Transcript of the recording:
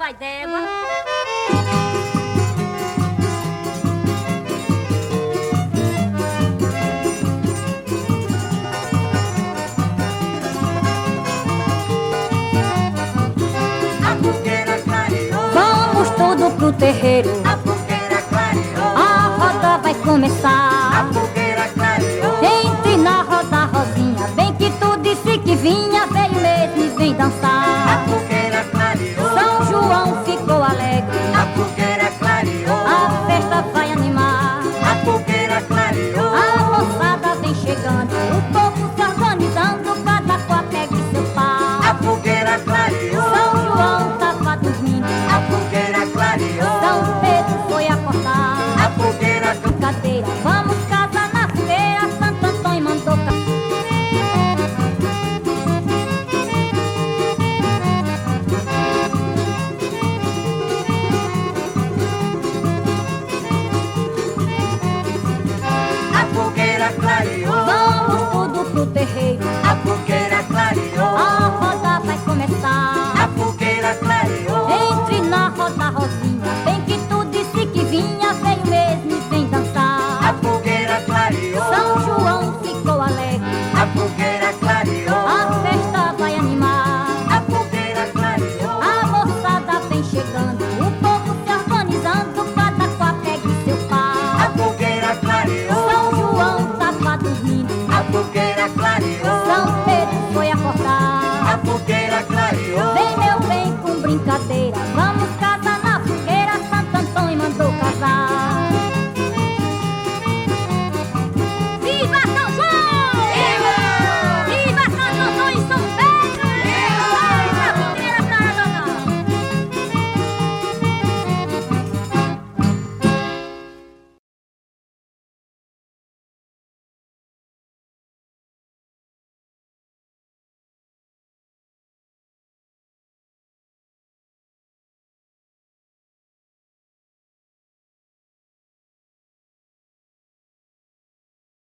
pai d'égua. A fogueira clareou, Vamos todos pro terreiro, a fogueira clareou, a roda vai começar. a fogueira clareou. Entre na roda, Rosinha, bem que tu disse que vinha.